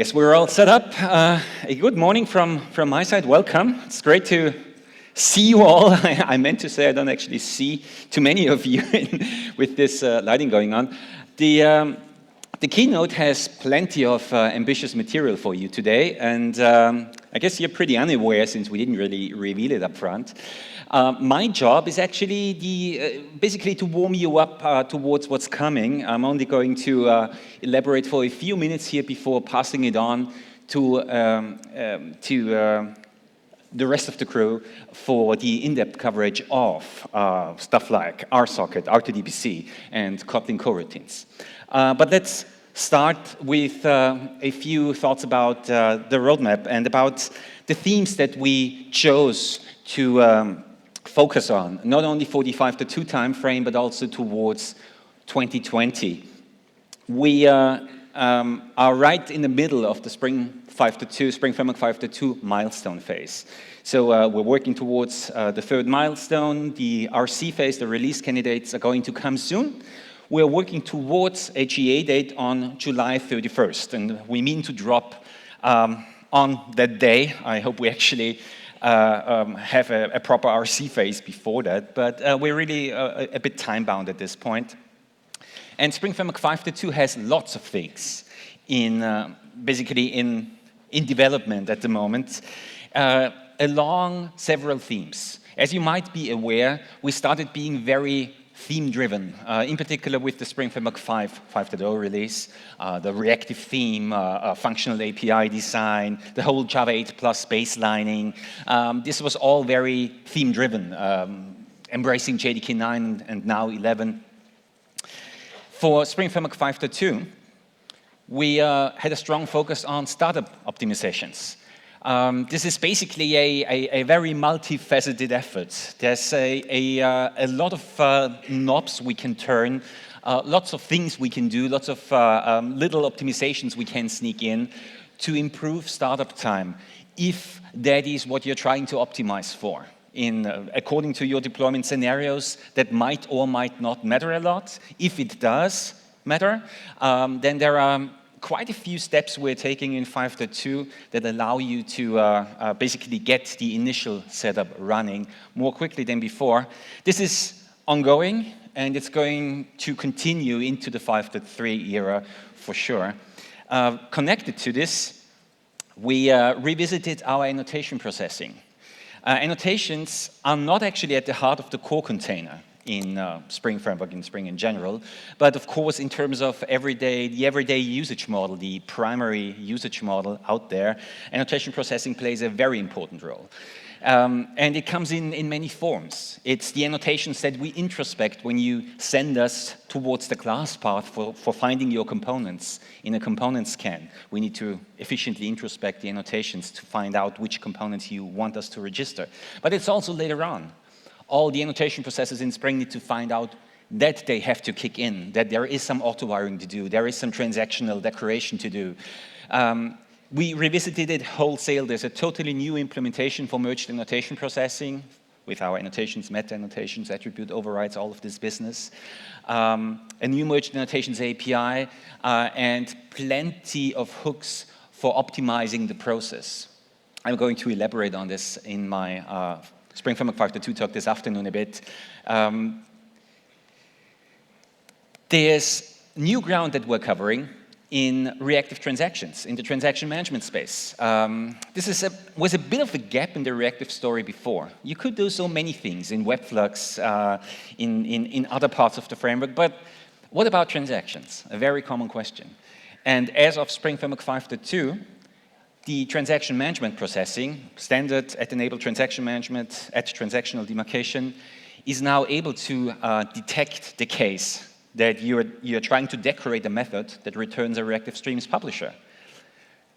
Guess we're all set up. A good morning from my side. Welcome. It's great to see you all. I meant to say I don't actually see too many of you with this lighting going on. The keynote has plenty of ambitious material for you today, and I guess you're pretty unaware since we didn't really reveal it up front. My job is actually basically to warm you up towards what's coming. I'm only going to elaborate for a few minutes here before passing it on to the rest of the crew for the in-depth coverage of stuff like RSocket, R2DBC, and Kotlin Coroutines. But let's start with a few thoughts about the roadmap and about the themes that we chose to focus on, not only for the 5.2 time frame, but also towards 2020. We are right in the middle of the Spring Framework 5.2 milestone phase. So we're working towards the third milestone. The RC phase, the release candidates, are going to come soon. We're working towards a GA date on July 31st, and we mean to drop on that day. I hope we actually have a proper RC phase before that, but we're really a bit time-bound at this point. And Spring Framework 5.2 has lots of things basically in development at the moment, along several themes. As you might be aware, we started being very theme-driven, in particular with the Spring Framework 5.0 release, the reactive theme, functional API design, the whole Java 8 Plus baselining. This was all very theme-driven, embracing JDK 9 and now 11. For Spring Framework 5.2, we had a strong focus on startup optimizations. This is basically a very multifaceted effort. There's a lot of knobs we can turn, lots of things we can do, lots of little optimizations we can sneak in to improve startup time, if that is what you're trying to optimize for. According to your deployment scenarios, that might or might not matter a lot. If it does matter, then there are quite a few steps we're taking in 5.2 that allow you to basically get the initial setup running more quickly than before. This is ongoing, and it's going to continue into the 5.3 era for sure. Connected to this, we revisited our annotation processing. Annotations are not actually at the heart of the core container in Spring Framework, in Spring in general, but of course in terms of the everyday usage model, the primary usage model out there, annotation processing plays a very important role. And it comes in many forms. It's the annotations that we introspect when you send us towards the class path for finding your components in a component scan. We need to efficiently introspect the annotations to find out which components you want us to register. But it's also later on. All the annotation processes in Spring need to find out that they have to kick in, that there is some auto-wiring to do, there is some transactional decoration to do. We revisited it wholesale. There's a totally new implementation for merged annotation processing with our annotations, meta annotations, attribute overrides, all of this business. A new merged annotations API, and plenty of hooks for optimizing the process. I'm going to elaborate on this in my Spring Framework 5.2 talk this afternoon a bit. There's new ground that we're covering in reactive transactions, in the transaction management space. This was a bit of a gap in the reactive story before. You could do so many things in Webflux, in other parts of the framework, but what about transactions? A very common question. And as of Spring Framework 5.2, the transaction management processing, standard at enable transaction management at transactional demarcation, is now able to detect the case that you're trying to decorate a method that returns a reactive streams publisher.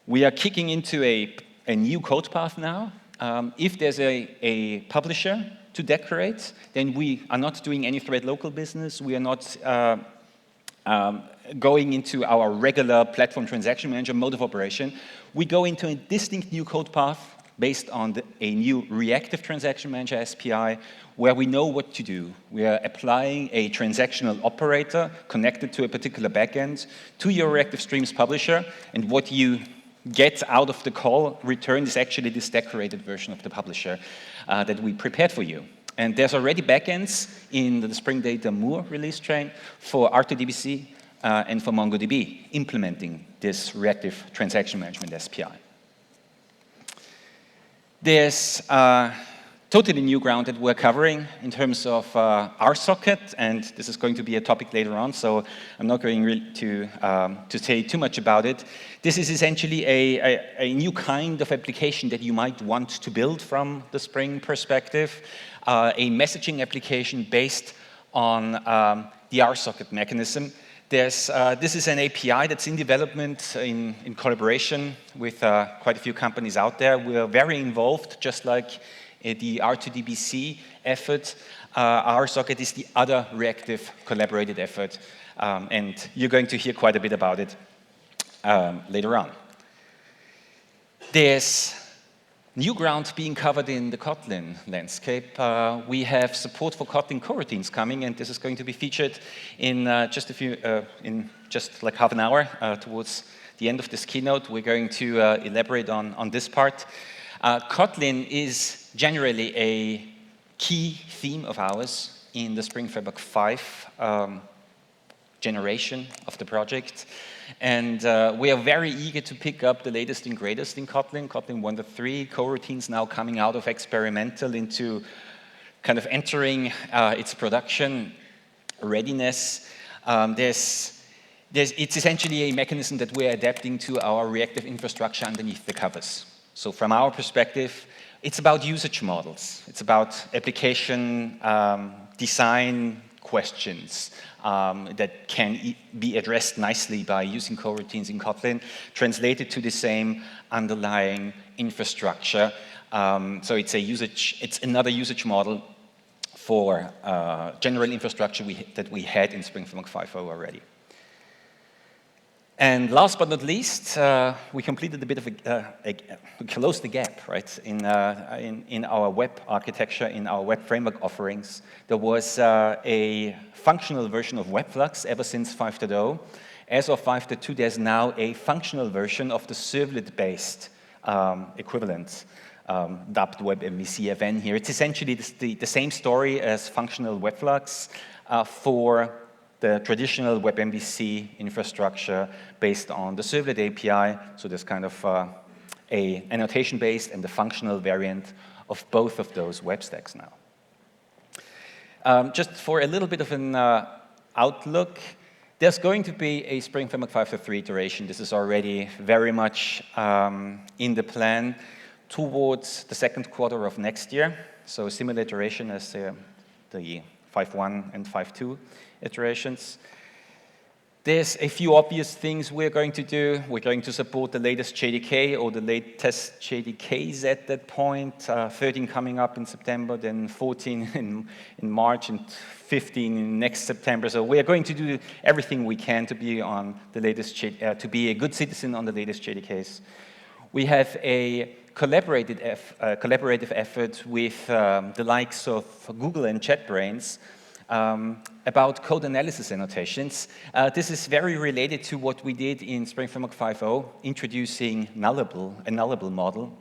We are kicking into a new code path now. If there's a publisher to decorate, then we are not doing any thread local business. We are not going into our regular platform transaction manager mode of operation. We go into a distinct new code path based on a new reactive transaction manager SPI, where we know what to do. We are applying a transactional operator connected to a particular backend to your reactive streams publisher, and what you get out of the call return is actually this decorated version of the publisher that we prepared for you. And there's already backends in the Spring Data Moore release train for R2DBC and for MongoDB implementing this reactive transaction management SPI. There's totally new ground that we're covering in terms of RSocket, and this is going to be a topic later on, so I'm not going to say too much about it. This is essentially a new kind of application that you might want to build from the Spring perspective, a messaging application based on the RSocket mechanism. This is an API that's in development in collaboration with quite a few companies out there. We're very involved, just like the R2DBC effort. RSocket is the other reactive collaborated effort, and you're going to hear quite a bit about it later on. There's new ground being covered in the Kotlin landscape. We have support for Kotlin Coroutines coming, and this is going to be featured in just like half an hour towards the end of this keynote. We're going to elaborate on this part. Kotlin is generally a key theme of ours in the Spring Framework 5 generation of the project. And we are very eager to pick up the latest and greatest in Kotlin. Kotlin 1.3, Coroutines now coming out of experimental into kind of entering its production readiness. It's essentially a mechanism that we're adapting to our reactive infrastructure underneath the covers. So from our perspective, it's about usage models. It's about application design questions that can be addressed nicely by using coroutines in Kotlin, translated to the same underlying infrastructure. So it's another usage model for general infrastructure that we had in Spring Framework 5.0 already. And last but not least, we completed a bit of we closed the gap, right? In our web architecture, in our web framework offerings, there was a functional version of WebFlux ever since 5.0. As of 5.2, there's now a functional version of the servlet-based equivalent, dubbed WebMVC-FN here. It's essentially the same story as functional WebFlux for the traditional WebMVC infrastructure based on the servlet API. So there's kind of a annotation-based and the functional variant of both of those web stacks now. Just for a little bit of an outlook, there's going to be a Spring Framework 5.3 iteration. This is already very much in the plan towards the second quarter of next year. So a similar iteration as the 5.1 and 5.2 iterations. There's a few obvious things we're going to do. We're going to support the latest JDK or the latest JDKs at that point, 13 coming up in September, then 14 in March, and 15 in next September. So we're going to do everything we can to be on the latest, to be a good citizen on the latest JDKs. We have a collaborative effort with the likes of Google and JetBrains about code analysis annotations. This is very related to what we did in Spring Framework 5.0, introducing a nullable model,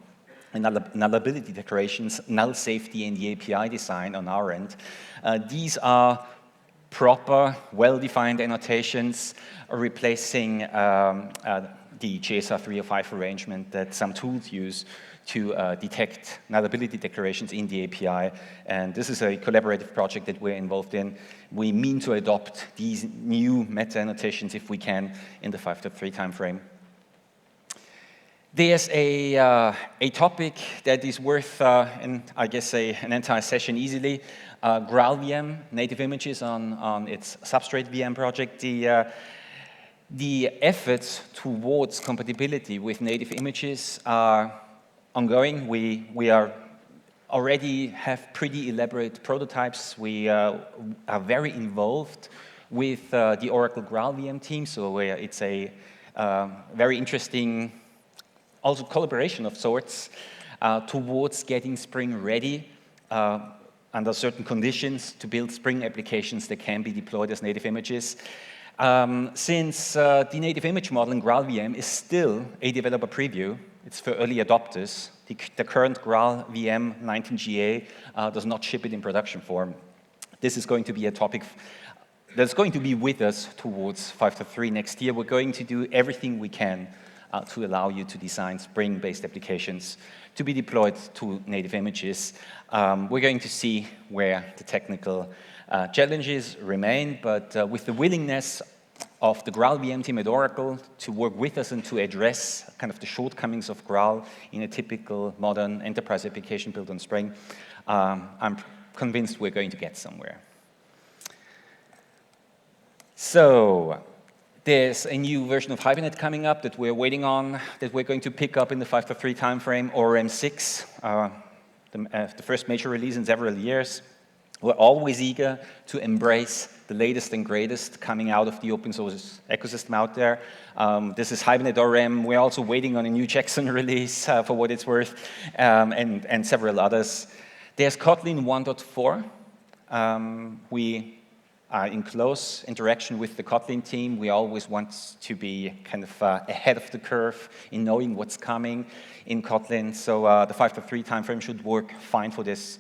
and nullability declarations, null safety, and the API design on our end. These are proper, well-defined annotations replacing the JSR 305 arrangement that some tools use to detect nullability declarations in the API. And this is a collaborative project that we're involved in. We mean to adopt these new meta annotations if we can in the 5.3 timeframe. There's a topic that is worth, I guess, an entire session easily. GraalVM, native images on its Substrate VM project. The efforts towards compatibility with native images are ongoing. We already have pretty elaborate prototypes. We are very involved with the Oracle GraalVM team, so it's a very interesting also collaboration of sorts towards getting Spring ready under certain conditions to build Spring applications that can be deployed as native images. Since the native image model in GraalVM is still a developer preview, it's for early adopters. The current GraalVM 19GA does not ship it in production form. This is going to be a topic that's going to be with us towards 5.3 next year. We're going to do everything we can to allow you to design Spring-based applications to be deployed to native images. We're going to see where the technical challenges remain, but with the willingness of the GraalVM team at Oracle to work with us and to address kind of the shortcomings of Graal in a typical modern enterprise application built on Spring, I'm convinced we're going to get somewhere. So there's a new version of Hibernate coming up that we're waiting on, that we're going to pick up in the 5.3 timeframe, or M6, the first major release in several years. We're always eager to embrace the latest and greatest coming out of the open source ecosystem out there. This is Hibernate ORM. We're also waiting on a new Jackson release for what it's worth, and several others. There's Kotlin 1.4. We are in close interaction with the Kotlin team. We always want to be kind of ahead of the curve in knowing what's coming in Kotlin. So the 5.3 timeframe should work fine for this.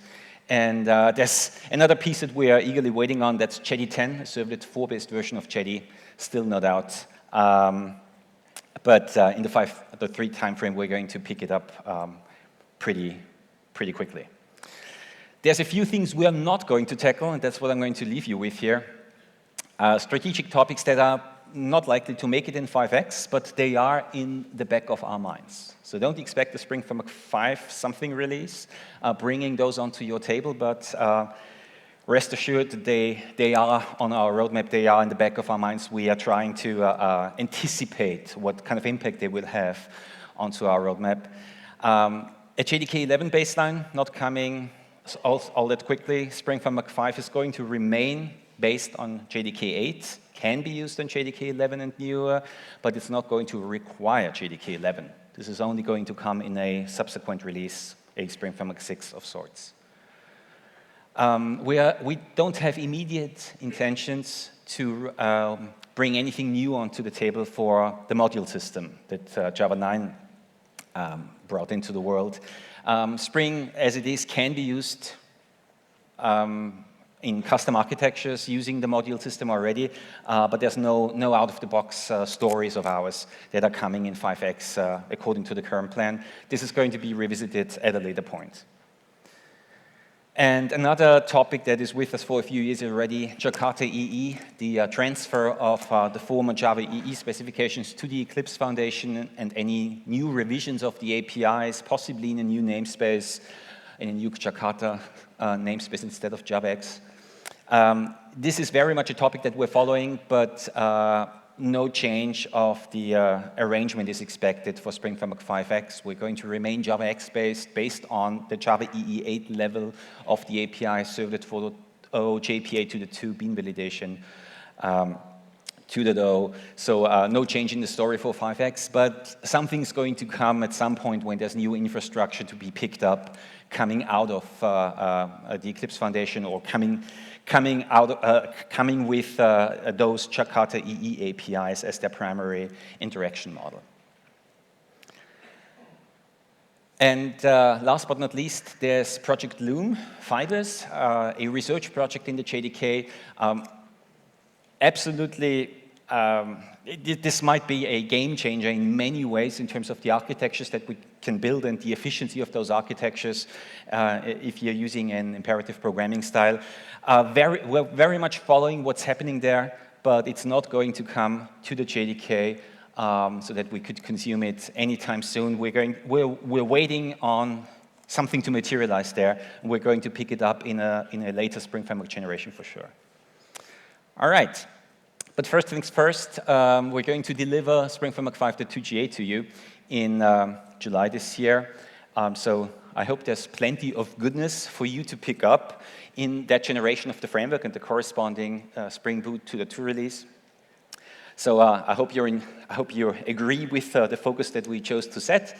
And there's another piece that we are eagerly waiting on. That's Jetty 10, a servlet 4-based version of Jetty, still not out. But in the 5.3 timeframe, we're going to pick it up pretty quickly. There's a few things we are not going to tackle, and that's what I'm going to leave you with here. Strategic topics that are not likely to make it in 5X, but they are in the back of our minds. So don't expect the Spring Framework 5 something release, bringing those onto your table, but rest assured that they are on our roadmap, they are in the back of our minds. We are trying to anticipate what kind of impact they will have onto our roadmap. A JDK 11 baseline not coming all that quickly. Spring Framework 5 is going to remain based on JDK 8, can be used on JDK 11 and newer, but it's not going to require JDK 11. This is only going to come in a subsequent release, a Spring Framework 6 of sorts. We don't have immediate intentions to bring anything new onto the table for the module system that Java 9 brought into the world. Spring, as it is, can be used in custom architectures using the module system already, but there's no out-of-the-box stories of ours that are coming in 5X according to the current plan. This is going to be revisited at a later point. And another topic that is with us for a few years already, Jakarta EE, the transfer of the former Java EE specifications to the Eclipse Foundation and any new revisions of the APIs, possibly in a new namespace, in a new Jakarta namespace instead of JavaX. This is very much a topic that we're following, but no change of the arrangement is expected for Spring Framework 5X. We're going to remain JavaX based on the Java EE 8 level of the API servlet 4.0, JPA 2.2, bean validation 2.0. So no change in the story for 5X, but something's going to come at some point when there's new infrastructure to be picked up coming out of the Eclipse Foundation or coming with those Jakarta EE APIs as their primary interaction model. And last but not least, there's Project Loom Fibers, a research project in the JDK. Absolutely, this might be a game changer in many ways in terms of the architectures that we can build and the efficiency of those architectures if you're using an imperative programming style. We're very much following what's happening there, but it's not going to come to the JDK so that we could consume it anytime soon. We're waiting on something to materialize there, and we're going to pick it up in a later Spring Framework generation for sure. All right. But first things first, we're going to deliver Spring Framework 5.2 GA to you in July this year. So I hope there's plenty of goodness for you to pick up in that generation of the framework and the corresponding Spring Boot to the 2 release. So I hope you agree with the focus that we chose to set.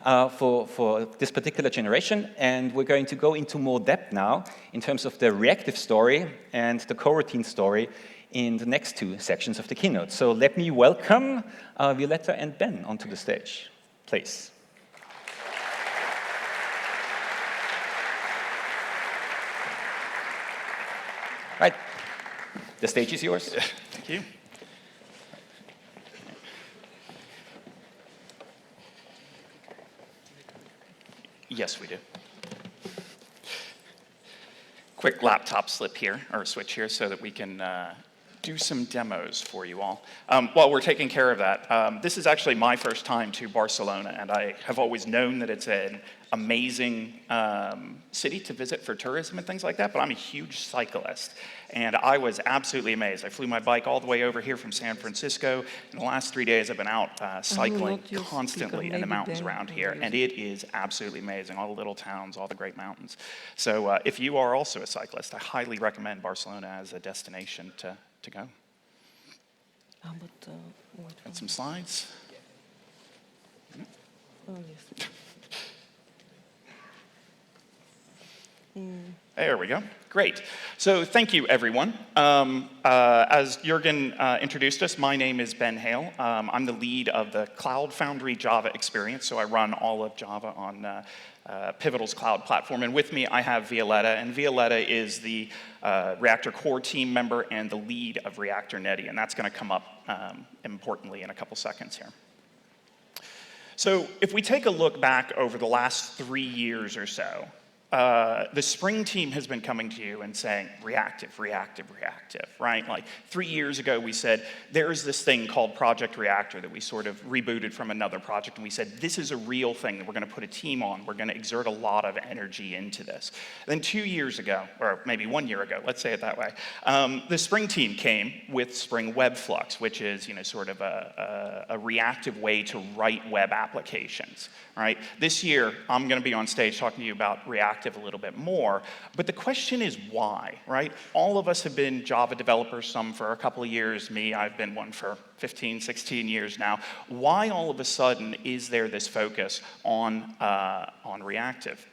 for this particular generation, and we're going to go into more depth now in terms of the reactive story and the coroutine story in the next two sections of the keynote. So let me welcome Violeta and Ben onto the stage, please. Right, the stage is yours. Thank you. Yes, we do. Quick laptop slip here, or switch here, so that we can do some demos for you all. While we're taking care of that, this is actually my first time to Barcelona, and I have always known that it's an amazing city to visit for tourism and things like that, but I'm a huge cyclist, and I was absolutely amazed. I flew my bike all the way over here from San Francisco. In the last 3 days, I've been out cycling constantly in the mountains around here, and it is absolutely amazing. All the little towns, all the great mountains. So if you are also a cyclist, I highly recommend Barcelona as a destination to go. Got some slides? Oh, yes. There we go. Great. So thank you, everyone. As Juergen introduced us, my name is Ben Hale. I'm the lead of the Cloud Foundry Java experience, so I run all of Java on Pivotal's cloud platform. And with me, I have Violeta, and Violeta is the Reactor core team member and the lead of Reactor Netty, and that's going to come up importantly in a couple seconds here. So if we take a look back over the last 3 years or so, the Spring team has been coming to you and saying, reactive, reactive, reactive, right? Like 3 years ago, we said, there's this thing called Project Reactor that we sort of rebooted from another project, and we said, this is a real thing that we're going to put a team on. We're going to exert a lot of energy into this. Then 2 years ago, or maybe 1 year ago, let's say it that way, the Spring team came with Spring Web Flux, which is, sort of a reactive way to write web applications, right? This year, I'm going to be on stage talking to you about Reactive a little bit more, but the question is why, right? All of us have been Java developers, some for a couple of years. Me, I've been one for 15, 16 years now. Why all of a sudden is there this focus on reactive?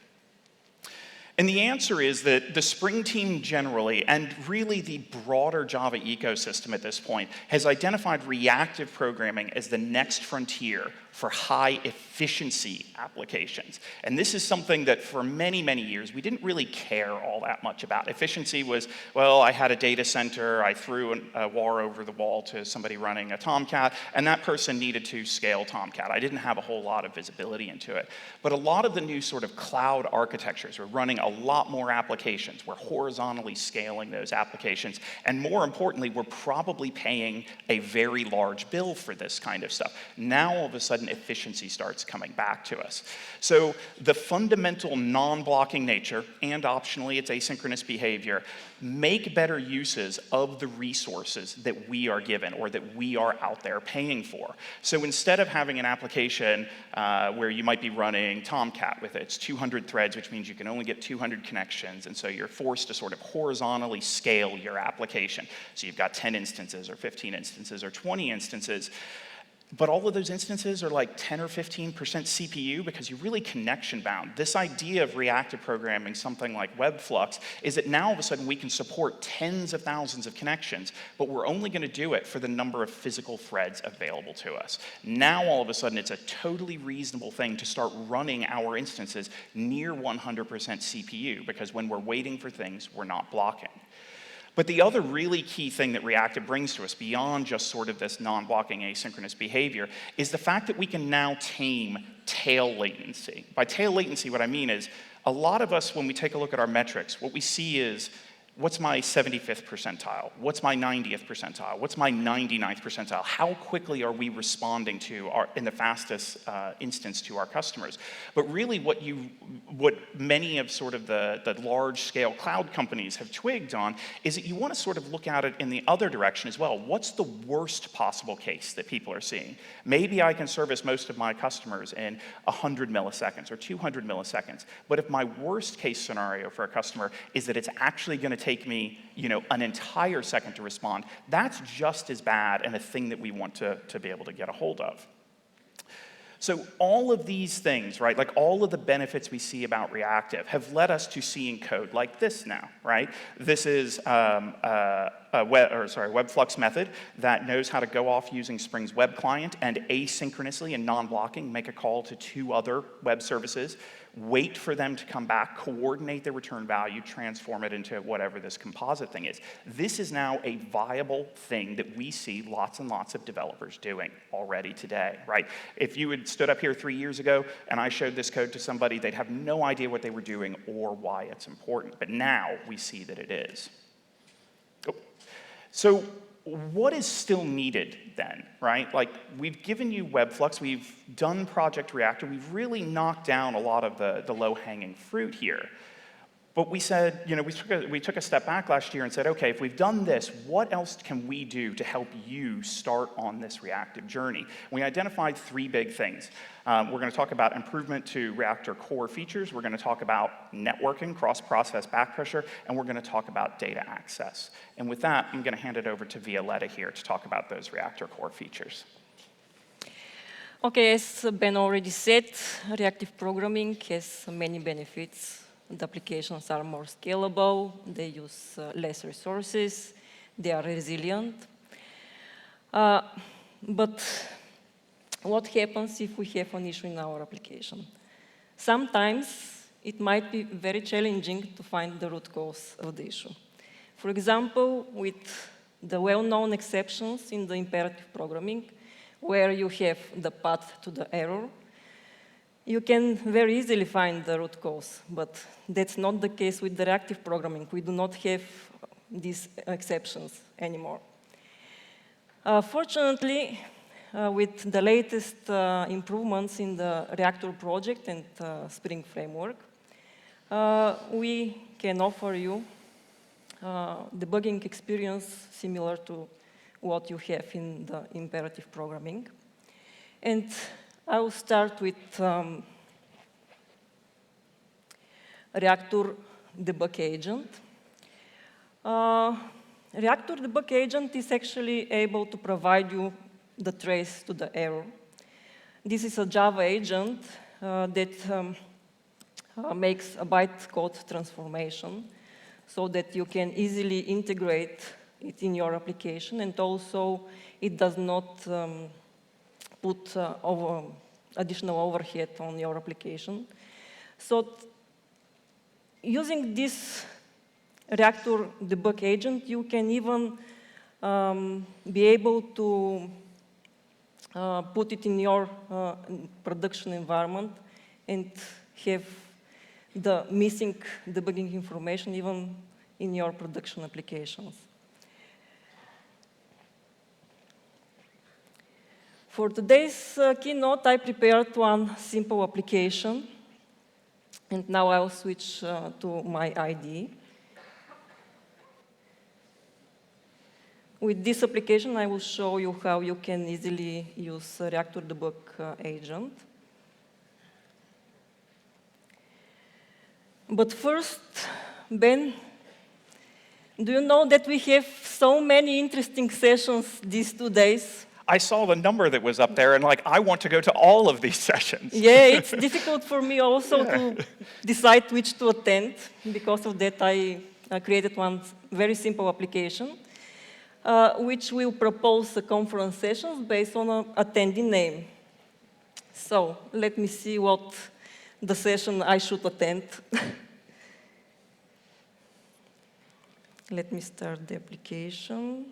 And the answer is that the Spring team generally, and really the broader Java ecosystem at this point, has identified reactive programming as the next frontier for high efficiency applications. And this is something that for many, many years, we didn't really care all that much about. Efficiency was, well, I had a data center, I threw a WAR over the wall to somebody running a Tomcat, and that person needed to scale Tomcat. I didn't have a whole lot of visibility into it. But a lot of the new sort of cloud architectures were running a lot more applications. We're horizontally scaling those applications. And more importantly, we're probably paying a very large bill for this kind of stuff. Now, all of a sudden, efficiency starts coming back to us. So the fundamental non-blocking nature, and optionally its asynchronous behavior, make better uses of the resources that we are given or that we are out there paying for. So instead of having an application where you might be running Tomcat with its 200 threads, which means you can only get 200 connections, and so you're forced to sort of horizontally scale your application. So you've got 10 instances or 15 instances or 20 instances. But all of those instances are like 10 or 15% CPU because you're really connection bound. This idea of reactive programming, something like Web Flux, is that now all of a sudden we can support tens of thousands of connections, but we're only going to do it for the number of physical threads available to us. Now all of a sudden it's a totally reasonable thing to start running our instances near 100% CPU because when we're waiting for things, we're not blocking. But the other really key thing that Reactive brings to us beyond just sort of this non-blocking asynchronous behavior is the fact that we can now tame tail latency. By tail latency, what I mean is a lot of us, when we take a look at our metrics, what we see is what's my 75th percentile? What's my 90th percentile? What's my 99th percentile? How quickly are we responding to in the fastest instance to our customers? But really what many of sort of the large scale cloud companies have twigged on is that you want to sort of look at it in the other direction as well. What's the worst possible case that people are seeing? Maybe I can service most of my customers in 100 milliseconds or 200 milliseconds. But if my worst case scenario for a customer is that it's actually going to take me, an entire second to respond, that's just as bad and a thing that we want to be able to get a hold of. So all of these things, right, like all of the benefits we see about Reactive have led us to seeing code like this now, right? This is a WebFlux method that knows how to go off using Spring's web client and asynchronously and non-blocking make a call to 2 other web services, wait for them to come back, coordinate the return value, transform it into whatever this composite thing is. This is now a viable thing that we see lots and lots of developers doing already today, right? If you had stood up here 3 years ago and I showed this code to somebody, they'd have no idea what they were doing or why it's important. But now we see that it is. Oh. So what is still needed then, right? Like, we've given you WebFlux, we've done Project Reactor, we've really knocked down a lot of the low-hanging fruit here. But we said, you know, we took a step back last year and said, okay, if we've done this, what else can we do to help you start on this reactive journey? We identified 3 big things. We're going to talk about improvement to Reactor core features. We're going to talk about networking, cross-process back pressure, and we're going to talk about data access. And with that, I'm going to hand it over to Violeta here to talk about those Reactor core features. Okay, as Ben already said, reactive programming has many benefits. The applications are more scalable, they use less resources, they are resilient. But what happens if we have an issue in our application? Sometimes it might be very challenging to find the root cause of the issue. For example, with the well-known exceptions in the imperative programming, where you have the path to the error, you can very easily find the root cause, but that's not the case with the reactive programming. We do not have these exceptions anymore. Fortunately, with the latest improvements in the Reactor project and Spring framework, we can offer you debugging experience similar to what you have in the imperative programming. And I will start with Reactor debug agent. Reactor debug agent is actually able to provide you the trace to the error. This is a Java agent that makes a bytecode transformation so that you can easily integrate it in your application, and also it does not put additional overhead on your application. So using this Reactor debug agent, you can even be able to put it in your production environment and have the missing debugging information even in your production applications. For today's keynote, I prepared one simple application, and now I'll switch to my IDE. With this application, I will show you how you can easily use Reactor debug agent. But first, Ben, do you know that we have so many interesting sessions these 2 days? I saw the number that was up there, and like, I want to go to all of these sessions. Yeah, it's difficult for me also to decide which to attend. Because of that, I created one very simple application, which will propose the conference sessions based on an attendee name. So let me see what the session I should attend. Let me start the application.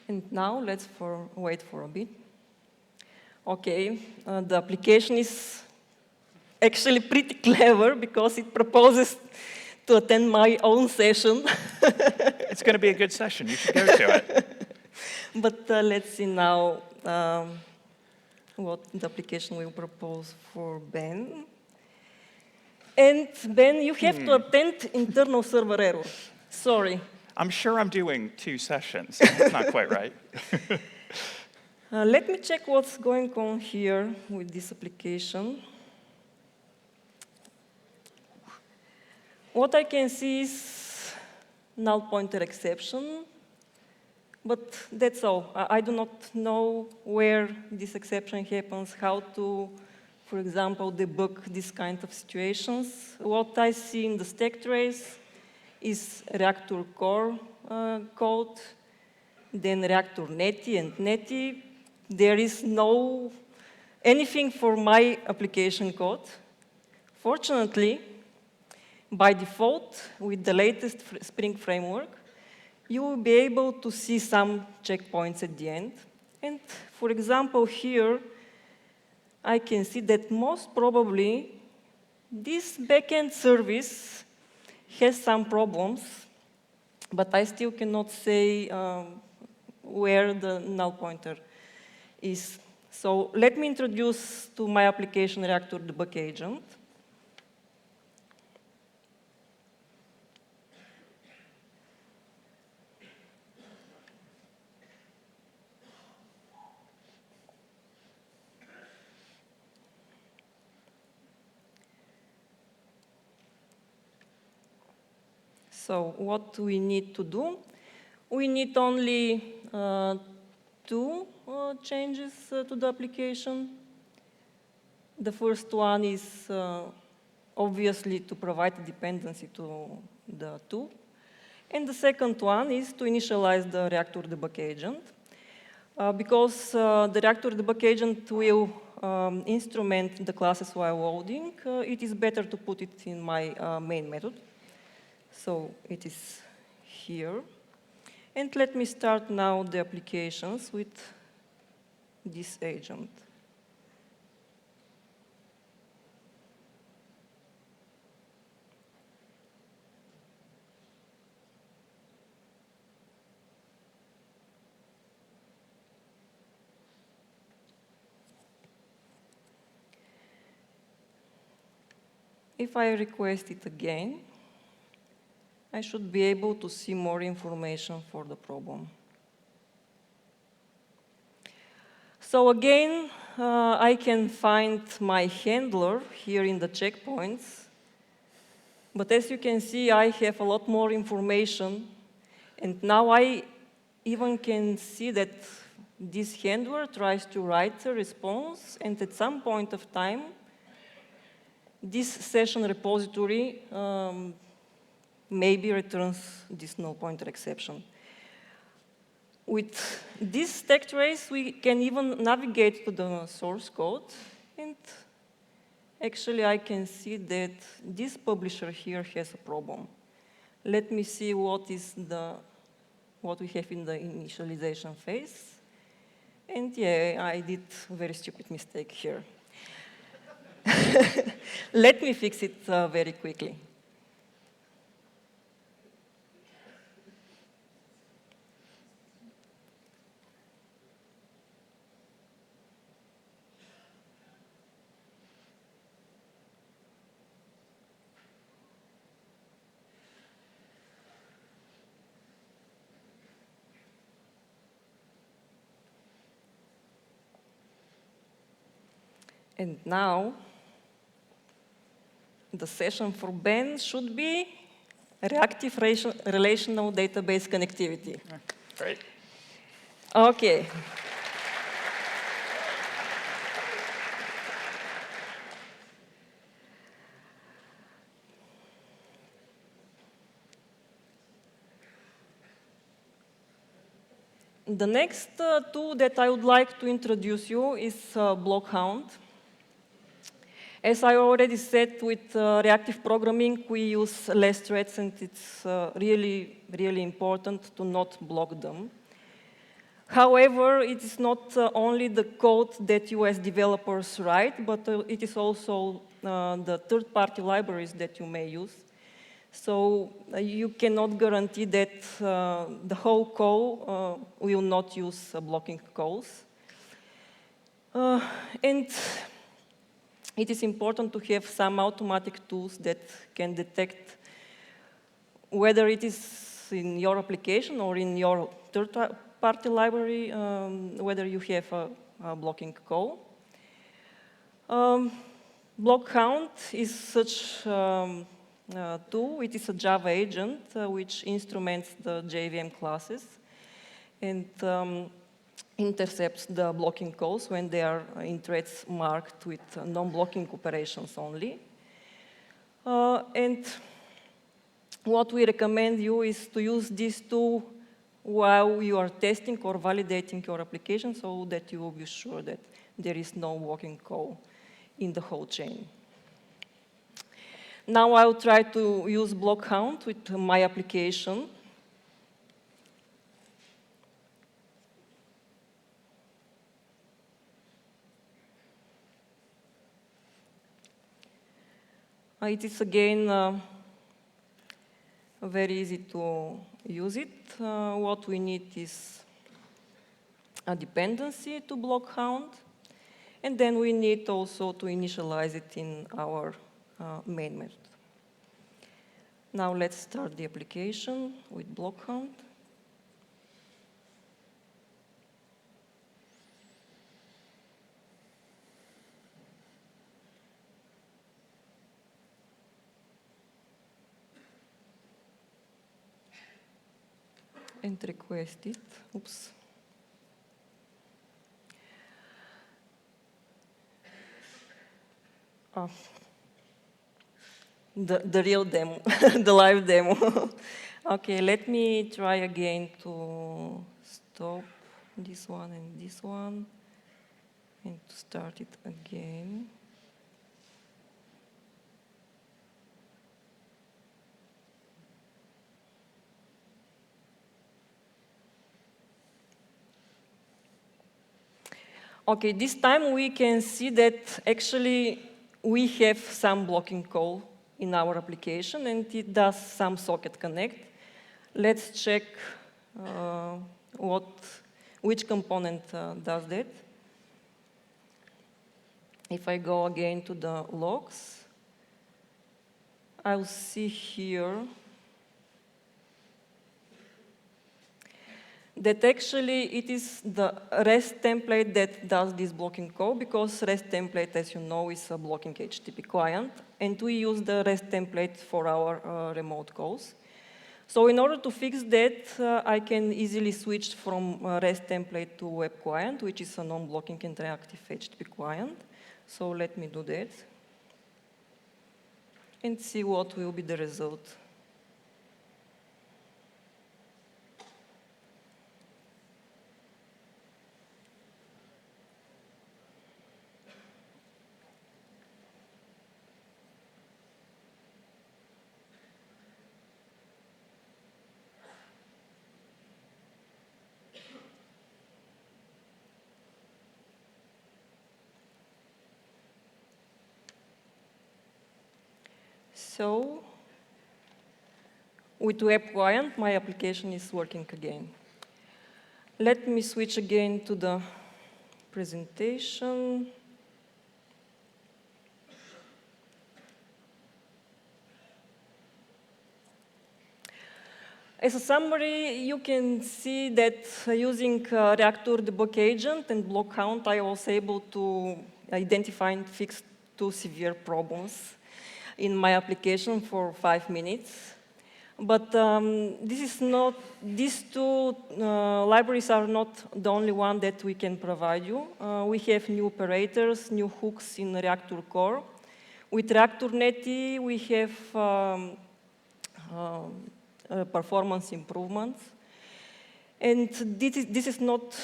And now let's wait for a bit. Okay, the application is actually pretty clever because it proposes to attend my own session. It's going to be a good session. You should go to it. But let's see now what the application will propose for Ben. And Ben, you have to attend internal server error. Sorry. I'm sure I'm doing 2 sessions. That's not quite right. Let me check what's going on here with this application. What I can see is null pointer exception, but that's all. I do not know where this exception happens, how to, for example, debug this kind of situations. What I see in the stack trace is Reactor core code, then Reactor netty and netty. There is no anything for my application code. Fortunately, by default, with the latest Spring framework, you will be able to see some checkpoints at the end. And for example, here, I can see that most probably this backend service has some problems, but I still cannot say where the null pointer is. So let me introduce to my application Reactor debug agent. So what we need to do, we need only 2 changes to the application. The first one is obviously to provide a dependency to the tool. And the second one is to initialize the Reactor debug agent. Because the Reactor debug agent will instrument the classes while loading, it is better to put it in my main method. So it is here. And let me start now the applications with this agent. If I request it again, I should be able to see more information for the problem. So again, I can find my handler here in the checkpoints. But as you can see, I have a lot more information. And now I even can see that this handler tries to write a response. And at some point of time, this session repository maybe returns this null pointer exception. With this stack trace, we can even navigate to the source code. And actually, I can see that this publisher here has a problem. Let me see what we have in the initialization phase. And yeah, I did a very stupid mistake here. Let me fix it very quickly. And now, the session for Ben should be reactive relational database connectivity. Great. OK. The next tool that I would like to introduce you is Blockhound. As I already said, with reactive programming, we use less threads, and it's really, really important to not block them. However, it is not only the code that you as developers write, but it is also the third-party libraries that you may use. So you cannot guarantee that the whole call will not use blocking calls. And it is important to have some automatic tools that can detect whether it is in your application or in your third-party library, whether you have a blocking call. Block count is such tool. It is a Java agent which instruments the JVM classes and intercepts the blocking calls when they are in threads marked with non-blocking operations only. And what we recommend you is to use this tool while you are testing or validating your application so that you will be sure that there is no blocking call in the whole chain. Now I'll try to use block count with my application. It is again very easy to use it. What we need is a dependency to block count, and then we need also to initialize it in our main method. Now let's start the application with block count. And request it. Oops. The real demo, the live demo. Okay, let me try again to stop this one and this one, and to start it again. Okay, this time we can see that actually we have some blocking call in our application, and it does some socket connect. Let's check which component does that. If I go again to the logs, I'll see here that actually it is the REST template that does this blocking call, because REST template, as you know, is a blocking HTTP client, and we use the REST template for our remote calls. So in order to fix that, I can easily switch from REST template to web client, which is a non-blocking interactive HTTP client. So let me do that and see what will be the result. So with web client, my application is working again. Let me switch again to the presentation. As a summary, you can see that using Reactor debug agent and block count, I was able to identify and fix 2 severe problems in my application for 5 minutes. But these 2 libraries are not the only one that we can provide you. We have new operators, new hooks in Reactor core. With Reactor Neti, we have performance improvements. And this is not,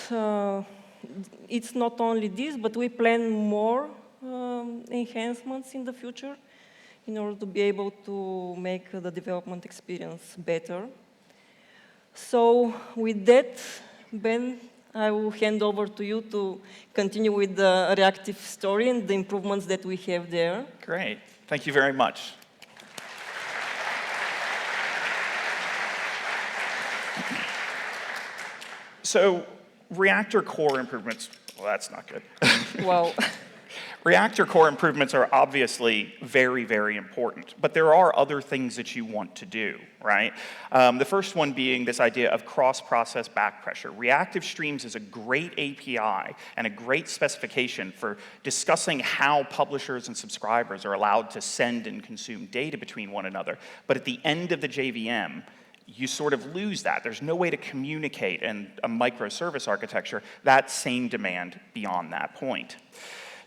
it's not only this, but we plan more enhancements in the future in order to be able to make the development experience better. So with that, Ben, I will hand over to you to continue with the Reactive story and the improvements that we have there. Great. Thank you very much. So Reactor core improvements, well, that's not good. Wow. Reactor core improvements are obviously very, very important, but there are other things that you want to do, right? The first one being this idea of cross-process backpressure. Reactive Streams is a great API and a great specification for discussing how publishers and subscribers are allowed to send and consume data between one another. But at the end of the JVM, you sort of lose that. There's no way to communicate in a microservice architecture that same demand beyond that point.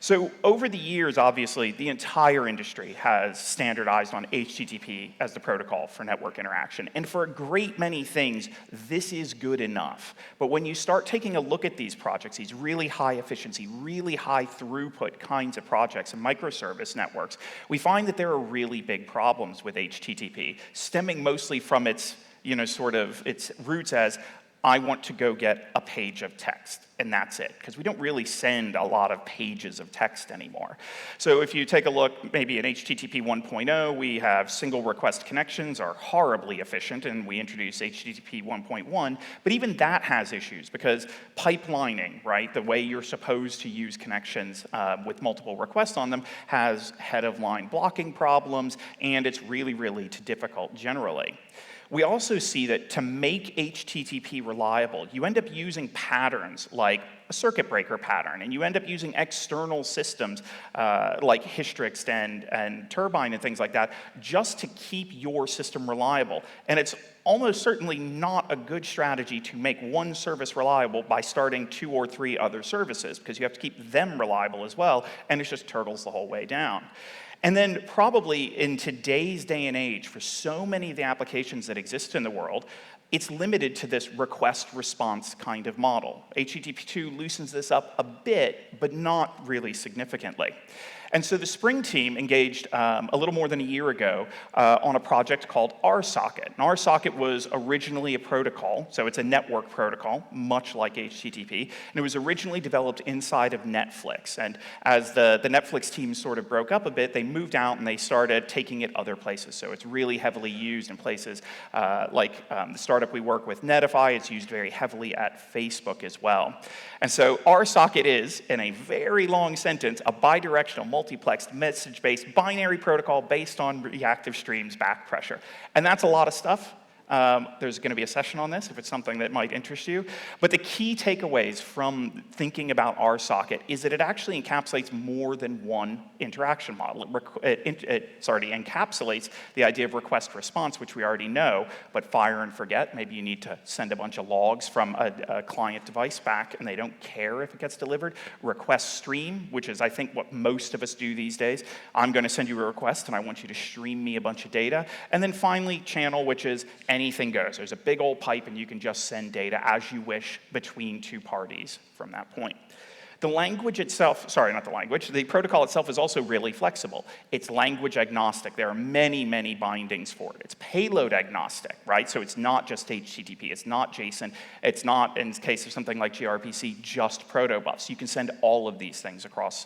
So over the years, obviously, the entire industry has standardized on HTTP as the protocol for network interaction. And for a great many things, this is good enough. But when you start taking a look at these projects, these really high efficiency, really high throughput kinds of projects and microservice networks, we find that there are really big problems with HTTP, stemming mostly from its, sort of its roots as, I want to go get a page of text, and that's it, because we don't really send a lot of pages of text anymore. So if you take a look, maybe in HTTP 1.0, we have single request connections are horribly efficient, and we introduce HTTP 1.1, but even that has issues, because pipelining, right, the way you're supposed to use connections with multiple requests on them has head-of-line blocking problems, and it's really, really too difficult generally. We also see that to make HTTP reliable, you end up using patterns like a circuit breaker pattern, and you end up using external systems like Hystrix and Turbine and things like that just to keep your system reliable. And it's almost certainly not a good strategy to make one service reliable by starting 2 or 3 other services, because you have to keep them reliable as well, and it just turtles the whole way down. And then probably in today's day and age, for so many of the applications that exist in the world, it's limited to this request-response kind of model. HTTP 2 loosens this up a bit, but not really significantly. And so the Spring team engaged a little more than a year ago on a project called RSocket. And RSocket was originally a protocol, so it's a network protocol, much like HTTP, and it was originally developed inside of Netflix. And as the Netflix team sort of broke up a bit, they moved out and they started taking it other places. So it's really heavily used in places like the startup we work with, Netify. It's used very heavily at Facebook as well. And so RSocket is, in a very long sentence, a bidirectional, multiplexed, message-based binary protocol based on reactive streams backpressure. And that's a lot of stuff. There's going to be a session on this if it's something that might interest you. But the key takeaways from thinking about RSocket is that it actually encapsulates more than one interaction model. It encapsulates the idea of request response, which we already know, but fire and forget. Maybe you need to send a bunch of logs from a client device back, and they don't care if it gets delivered. Request stream, which is, I think, what most of us do these days. I'm going to send you a request, and I want you to stream me a bunch of data. And then finally, channel, which is anything goes. There's a big old pipe, and you can just send data as you wish between 2 parties from that point. The language itself, the protocol itself is also really flexible. It's language agnostic. There are many, many bindings for it. It's payload agnostic, right? So it's not just HTTP, it's not JSON, it's not, in the case of something like gRPC, just protobufs. You can send all of these things across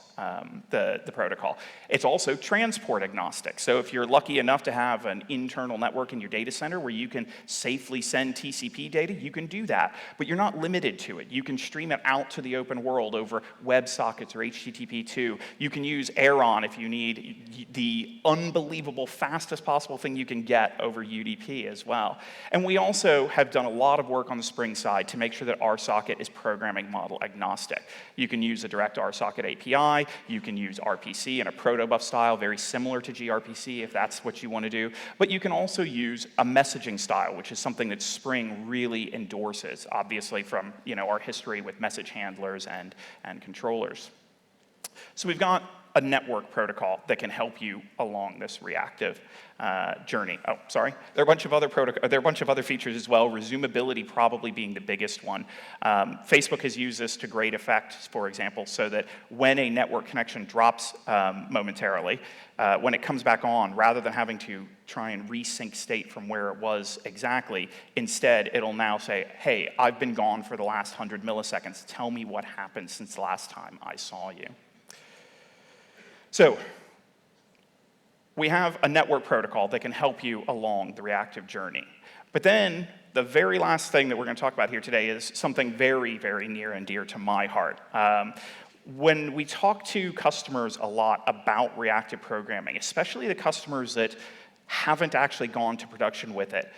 the protocol. It's also transport agnostic. So if you're lucky enough to have an internal network in your data center where you can safely send TCP data, you can do that. But you're not limited to it. You can stream it out to the open world over WebSockets or HTTP2. You can use Aeron if you need the unbelievable fastest possible thing you can get over UDP as well. And we also have done a lot of work on the Spring side to make sure that RSocket is programming model agnostic. You can use a direct RSocket API. You can use RPC in a protobuf style, very similar to gRPC if that's what you want to do. But you can also use a messaging style, which is something that Spring really endorses, obviously from our history with message handlers and controllers. So we've got a network protocol that can help you along this reactive journey. Oh, sorry. There are a bunch of other features as well, resumability probably being the biggest one. Facebook has used this to great effect, for example, so that when a network connection drops momentarily, when it comes back on, rather than having to try and resync state from where it was exactly, instead it'll now say, hey, I've been gone for the last 100 milliseconds. Tell me what happened since the last time I saw you. So we have a network protocol that can help you along the reactive journey. But then the very last thing that we're going to talk about here today is something very, very near and dear to my heart. when we talk to customers a lot about reactive programming, especially the customers that haven't actually gone to production with it,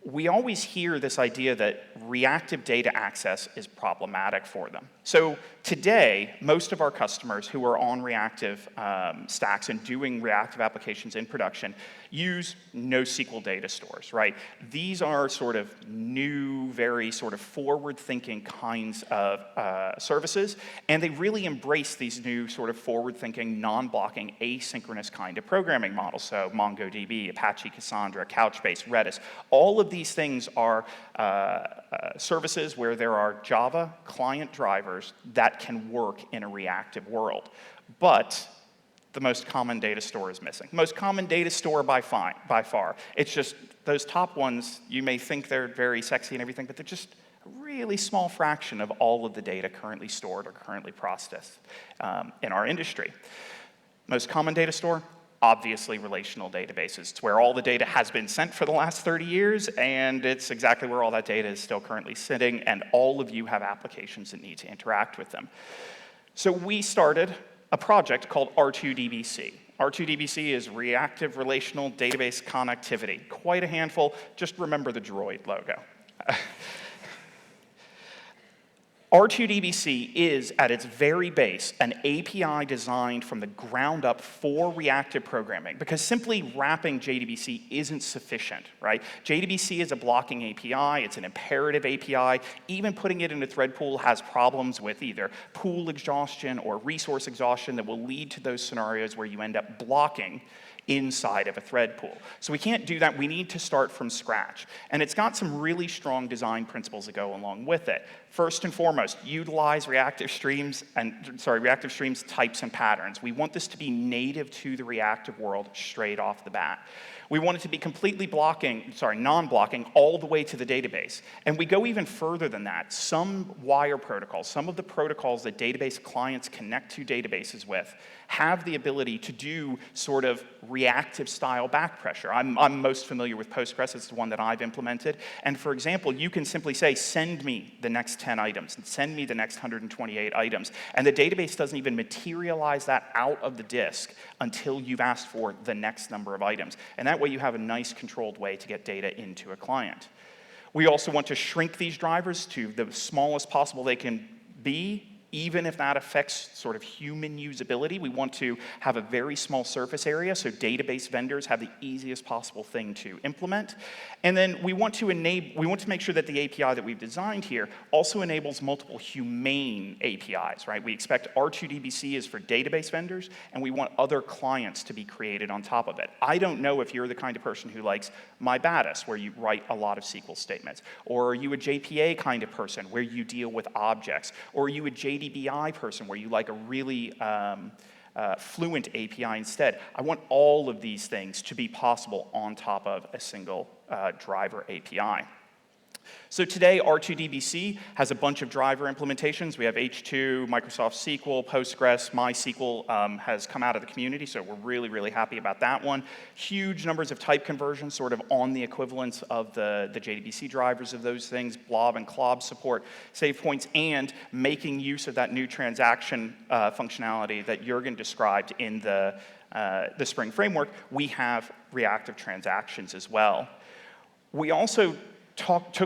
we always hear this idea that reactive data access is problematic for them. So today, most of our customers who are on reactive stacks and doing reactive applications in production use NoSQL data stores, right? These are sort of new, very sort of forward-thinking kinds of services, and they really embrace these new sort of forward-thinking, non-blocking, asynchronous kind of programming models. So MongoDB, Apache Cassandra, Couchbase, Redis, all of these things are services where there are Java client drivers that can work in a reactive world. But the most common data store is missing. Most common data store by far. It's just those top ones, you may think they're very sexy and everything, but they're just a really small fraction of all of the data currently stored or currently processed in our industry. Most common data store, obviously relational databases. It's where all the data has been sent for the last 30 years, and it's exactly where all that data is still currently sitting, and all of you have applications that need to interact with them. So we started a project called R2DBC. R2DBC is Reactive Relational Database Connectivity. Quite a handful. Just remember the droid logo. R2DBC is, at its very base, an API designed from the ground up for reactive programming, because simply wrapping JDBC isn't sufficient, right? JDBC is a blocking API, it's an imperative API. Even putting it in a thread pool has problems with either pool exhaustion or resource exhaustion that will lead to those scenarios where you end up blocking inside of a thread pool. So we can't do that. We need to start from scratch. And it's got some really strong design principles that go along with it. First and foremost, utilize reactive streams types and patterns. We want this to be native to the reactive world straight off the bat. We want it to be completely non-blocking all the way to the database. And we go even further than that. Some wire protocols, some of the protocols that database clients connect to databases with, have the ability to do sort of reactive style back pressure. I'm most familiar with Postgres. It's the one that I've implemented. And for example, you can simply say, send me the next 10 items, and send me the next 128 items. And the database doesn't even materialize that out of the disk until you've asked for the next number of items. And that way you have a nice controlled way to get data into a client. We also want to shrink these drivers to the smallest possible they can be, even if that affects sort of human usability. We want to have a very small surface area so database vendors have the easiest possible thing to implement. And then we want to make sure that the API that we've designed here also enables multiple humane APIs, right? We expect R2DBC is for database vendors, and we want other clients to be created on top of it. I don't know if you're the kind of person who likes MyBatis, where you write a lot of SQL statements, or are you a JPA kind of person where you deal with objects, or are you a JDBI person where you like a really fluent API instead. I want all of these things to be possible on top of a single driver API. So today, R2DBC has a bunch of driver implementations. We have H2, Microsoft SQL, Postgres, MySQL has come out of the community, so we're really, really happy about that one. Huge numbers of type conversions, sort of on the equivalence of the JDBC drivers of those things, blob and clob support, save points, and making use of that new transaction functionality that Juergen described in the Spring Framework. We have reactive transactions as well. We also talked to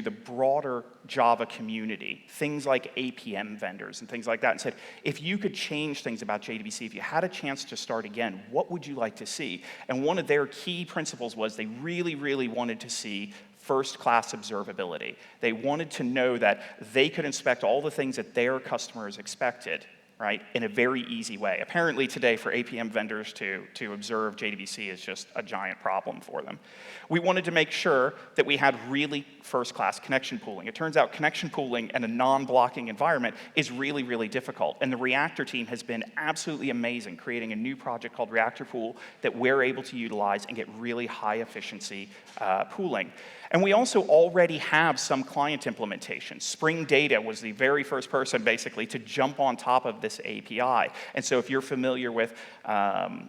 the broader Java community, things like APM vendors and things like that, and said, if you could change things about JDBC, if you had a chance to start again, what would you like to see? And one of their key principles was they really, really wanted to see first-class observability. They wanted to know that they could inspect all the things that their customers expected, right, in a very easy way. Apparently today, for APM vendors to observe JDBC is just a giant problem for them. We wanted to make sure that we had really first-class connection pooling. It turns out connection pooling in a non-blocking environment is really, really difficult. And the Reactor team has been absolutely amazing, creating a new project called Reactor Pool that we're able to utilize and get really high-efficiency pooling. And we also already have some client implementations. Spring Data was the very first person, basically, to jump on top of this API. And so if you're familiar with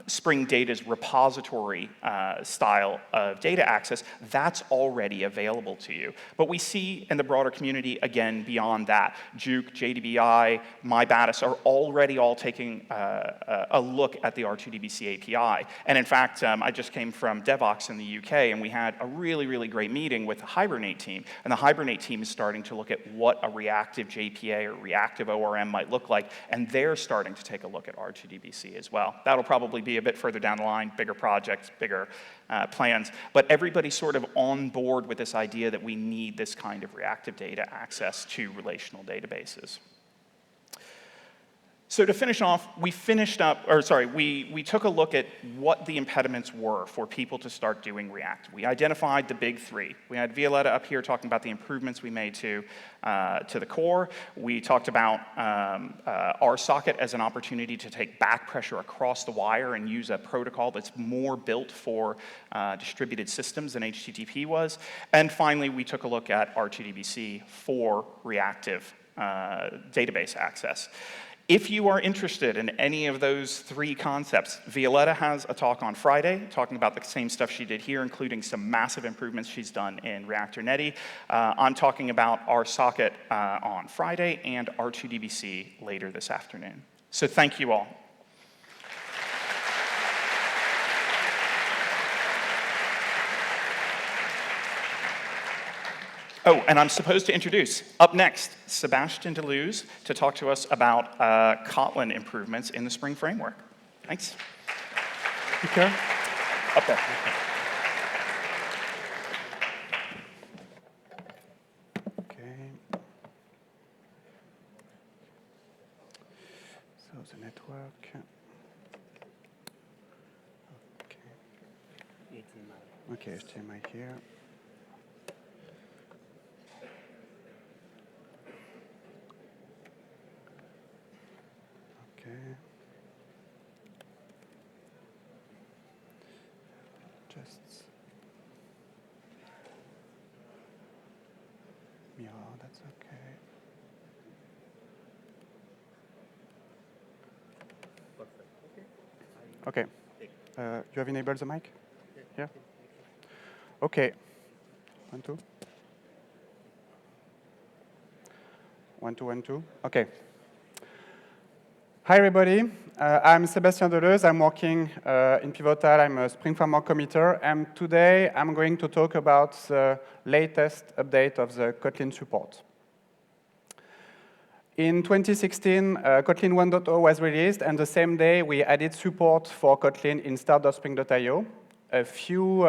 Spring Data's repository style of data access, that's already available to you. But we see in the broader community, again, beyond that, Juke, JDBI, MyBatis are already all taking a look at the R2DBC API. And in fact, I just came from Devoxx in the UK, and we had a really, really great meeting with the Hibernate team. And the Hibernate team is starting to look at what a reactive JPA or reactive ORM might look like, and they're starting to take a look at R2DBC as well. That'll probably be a bit further down the line, bigger projects, bigger plans. But everybody's sort of on board with this idea that we need this kind of reactive data access to relational databases. So to finish off, we took a look at what the impediments were for people to start doing React. We identified the big three. We had Violeta up here talking about the improvements we made to the core. We talked about RSocket as an opportunity to take back pressure across the wire and use a protocol that's more built for distributed systems than HTTP was. And finally, we took a look at R2DBC for reactive database access. If you are interested in any of those three concepts, Violeta has a talk on Friday talking about the same stuff she did here, including some massive improvements she's done in Reactor Netty. I'm talking about RSocket on Friday and R2DBC later this afternoon. So thank you all. Oh, and I'm supposed to introduce, up next, Sébastien Deleuze to talk to us about Kotlin improvements in the Spring Framework. Thanks. Okay. Up there. Okay. So the network. Okay, HTML here. Just mirror, that's okay. Okay. You have enabled the mic? Yeah? Okay. 1, 2. 1, 2, 1, 2. Okay. Hi, everybody. I'm Sébastien Deleuze. I'm working in Pivotal. I'm a Spring Framework committer. And today, I'm going to talk about the latest update of the Kotlin support. In 2016, Kotlin 1.0 was released, and the same day, we added support for Kotlin in start.spring.io. A few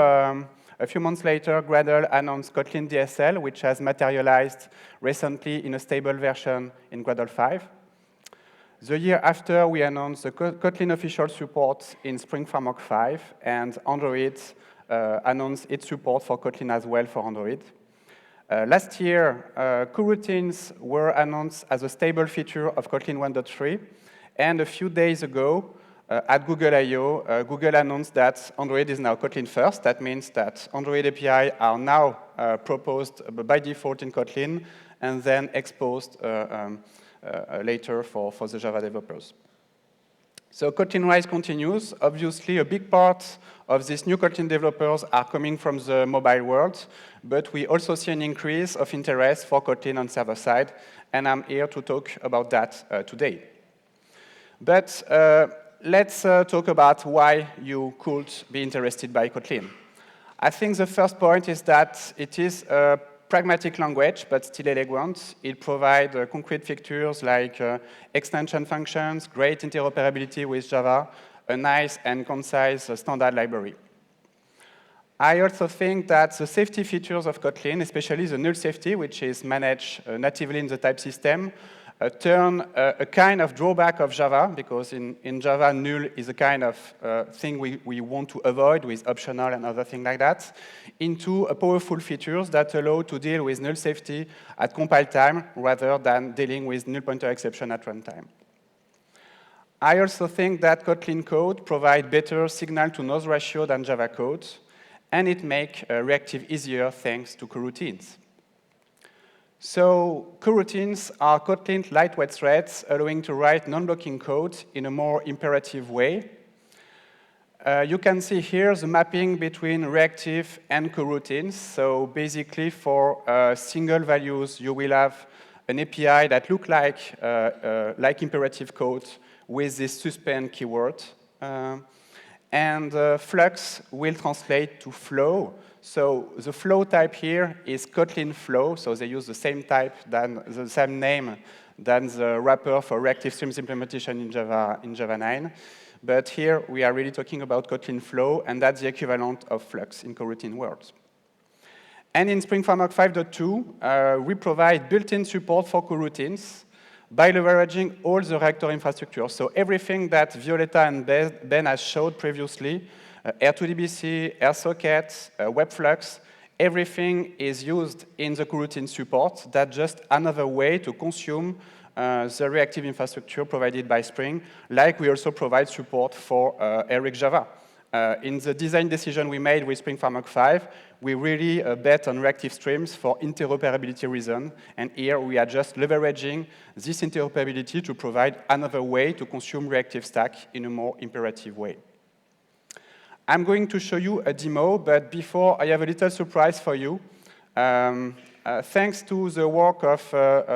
months later, Gradle announced Kotlin DSL, which has materialized recently in a stable version in Gradle 5. The year after, we announced the Kotlin official support in Spring Framework 5, and Android announced its support for Kotlin as well for Android. Last year, Coroutines were announced as a stable feature of Kotlin 1.3, and a few days ago, at Google I/O, Google announced that Android is now Kotlin first. That means that Android API are now proposed by default in Kotlin, and then exposed later for the Java developers. So Kotlin Rise continues. Obviously, a big part of these new Kotlin developers are coming from the mobile world, but we also see an increase of interest for Kotlin on server side, and I'm here to talk about that today. But let's talk about why you could be interested by Kotlin. I think the first point is that it is a pragmatic language, but still elegant. It provides concrete features like extension functions, great interoperability with Java, a nice and concise standard library. I also think that the safety features of Kotlin, especially the null safety, which is managed natively in the type system, turn a kind of drawback of Java, because in Java, null is a kind of thing we want to avoid with optional and other things like that, into a powerful features that allow to deal with null safety at compile time rather than dealing with nullpointerexception at runtime. I also think that Kotlin code provides better signal-to-noise ratio than Java code, and it makes Reactive easier thanks to coroutines. So coroutines are Kotlin lightweight threads allowing to write non-blocking code in a more imperative way. You can see here the mapping between reactive and coroutines. So basically for single values, you will have an API that looks like imperative code with this suspend keyword. And Flux will translate to flow. So the flow type here is Kotlin flow. So they use the same the same name than the wrapper for reactive streams implementation in Java 9. But here we are really talking about Kotlin flow, and that's the equivalent of Flux in coroutine world. And in Spring Framework 5.2, we provide built-in support for coroutines by leveraging all the Reactor infrastructure. So everything that Violeta and Ben has showed previously, R2DBC, RSocket, Webflux, everything is used in the coroutine support. That's just another way to consume the reactive infrastructure provided by Spring, like we also provide support for Eric Java. In the design decision we made with Spring Framework 5, we really bet on reactive streams for interoperability reason, and here we are just leveraging this interoperability to provide another way to consume reactive stack in a more imperative way. I'm going to show you a demo, but before I have a little surprise for you. Thanks to the work of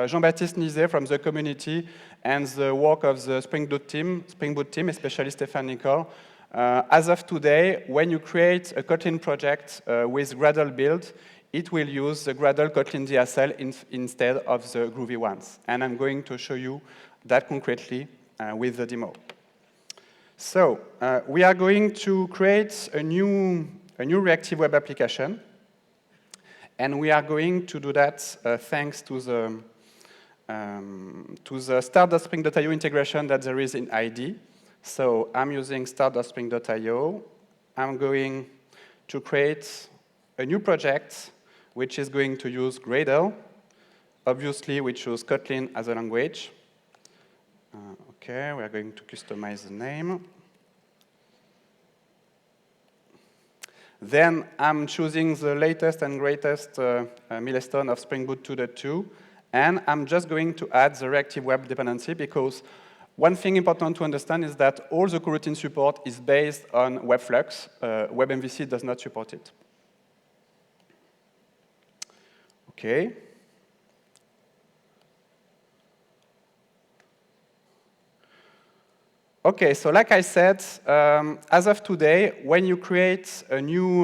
Jean-Baptiste Nizet from the community and the work of the Spring Boot team, especially Stefan Nicol, as of today, when you create a Kotlin project with Gradle build, it will use the Gradle Kotlin DSL instead of the Groovy ones. And I'm going to show you that concretely with the demo. So we are going to create a new reactive web application. And we are going to do that thanks to the start.spring.io integration that there is in ID. So I'm using start.spring.io. I'm going to create a new project, which is going to use Gradle. Obviously, we choose Kotlin as a language. OK, we are going to customize the name. Then I'm choosing the latest and greatest milestone of Spring Boot 2.2, and I'm just going to add the reactive web dependency, because one thing important to understand is that all the coroutine support is based on Webflux. WebMVC does not support it. OK. OK, so like I said, as of today, when you create a new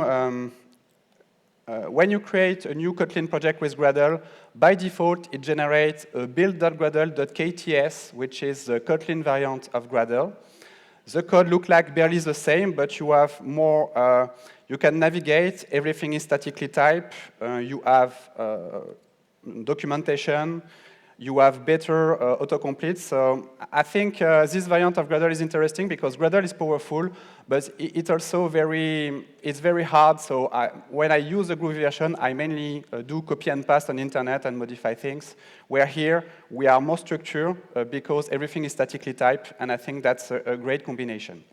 Kotlin project with Gradle, by default, it generates a build.gradle.kts, which is the Kotlin variant of Gradle. The code looks like barely the same, but you have more, you can navigate, everything is statically typed, you have documentation, you have better autocomplete. So I think this variant of Gradle is interesting because Gradle is powerful, but it's also it's very hard. So when I use the Groovy version, I mainly do copy and paste on the internet and modify things. Where here, we are more structured because everything is statically typed, and I think that's a great combination.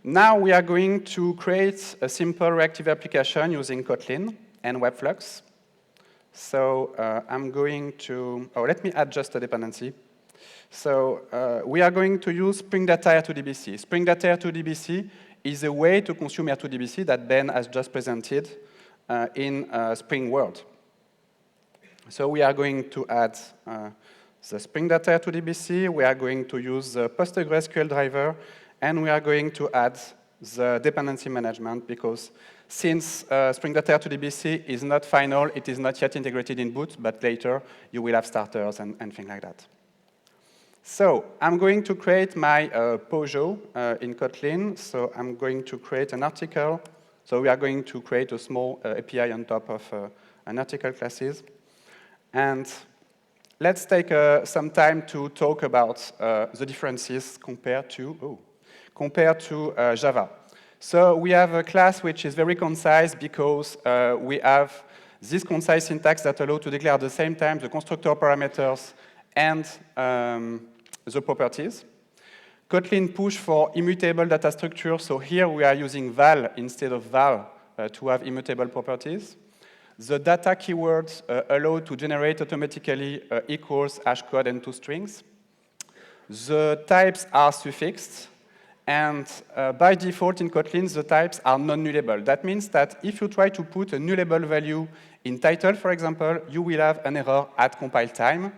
Now we are going to create a simple reactive application using Kotlin and Webflux. So I'm going to, let me add just a dependency. So we are going to use Spring Data R2DBC. Spring Data R2DBC is a way to consume R2DBC that Ben has just presented in Spring World. So we are going to add the Spring Data R2DBC. We are going to use the PostgresQL driver, and we are going to add the dependency management, because since Spring Data R2DBC is not final, it is not yet integrated in Boot, but later you will have starters and things like that. So I'm going to create my POJO in Kotlin. So I'm going to create an article. So we are going to create a small API on top of an article classes. And let's take some time to talk about the differences compared to Java. So we have a class which is very concise because we have this concise syntax that allows to declare at the same time the constructor parameters and the properties. Kotlin push for immutable data structure. So here we are using val instead of val to have immutable properties. The data keywords allow to generate automatically equals, hash code, and 2 strings. The types are suffixed, and by default in Kotlin, the types are non-nullable. That means that if you try to put a nullable value in title, for example, you will have an error at compile time.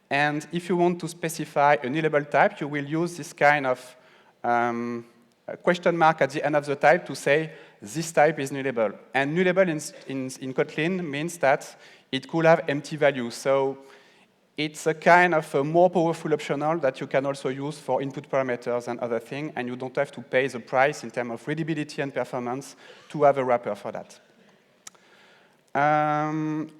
And if you want to specify a nullable type, you will use this kind of question mark at the end of the type to say this type is nullable. And nullable in Kotlin means that it could have empty values. So it's a kind of a more powerful optional that you can also use for input parameters and other things, and you don't have to pay the price in terms of readability and performance to have a wrapper for that.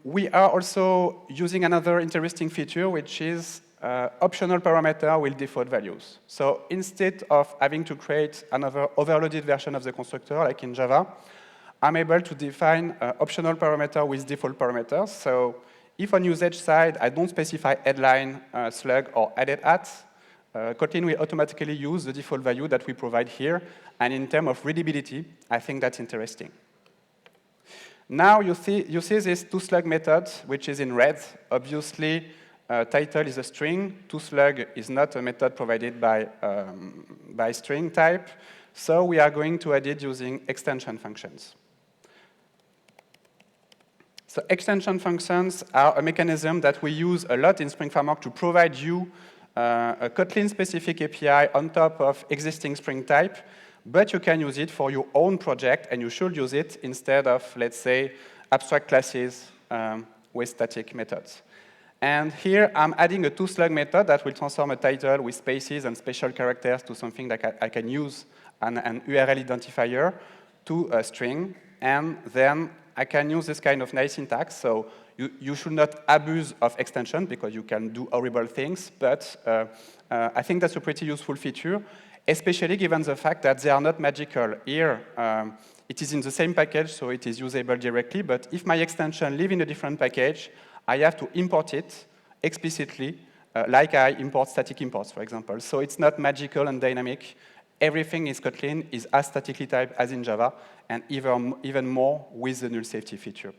We are also using another interesting feature, which is optional parameter with default values. So instead of having to create another overloaded version of the constructor, like in Java, I'm able to define optional parameter with default parameters. So if on usage side, I don't specify headline, slug, or added at, Kotlin will automatically use the default value that we provide here. And in terms of readability, I think that's interesting. Now you see this toSlug method, which is in red. Obviously, title is a string. toSlug is not a method provided by string type. So we are going to add it using extension functions. So extension functions are a mechanism that we use a lot in Spring Framework to provide you a Kotlin-specific API on top of existing Spring type, but you can use it for your own project, and you should use it instead of, let's say, abstract classes with static methods. And here, I'm adding a toSlug method that will transform a title with spaces and special characters to something that I can use an URL identifier to a string, and then I can use this kind of nice syntax. So you should not abuse of extension because you can do horrible things, but I think that's a pretty useful feature, especially given the fact that they are not magical. Here, it is in the same package, so it is usable directly, but if my extension lives in a different package, I have to import it explicitly, like I import static imports, for example. So it's not magical and dynamic. Everything in Kotlin is as statically typed as in Java, and even more with the null safety feature.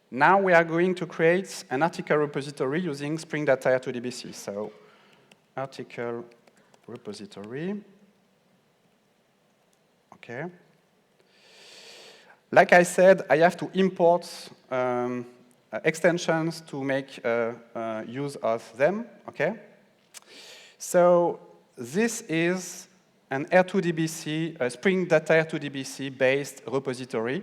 Now we are going to create an article repository using Spring Data R2DBC. So article repository. Okay. Like I said, I have to import extensions to make use of them. Okay. So this is an R2DBC, a Spring Data R2DBC based repository.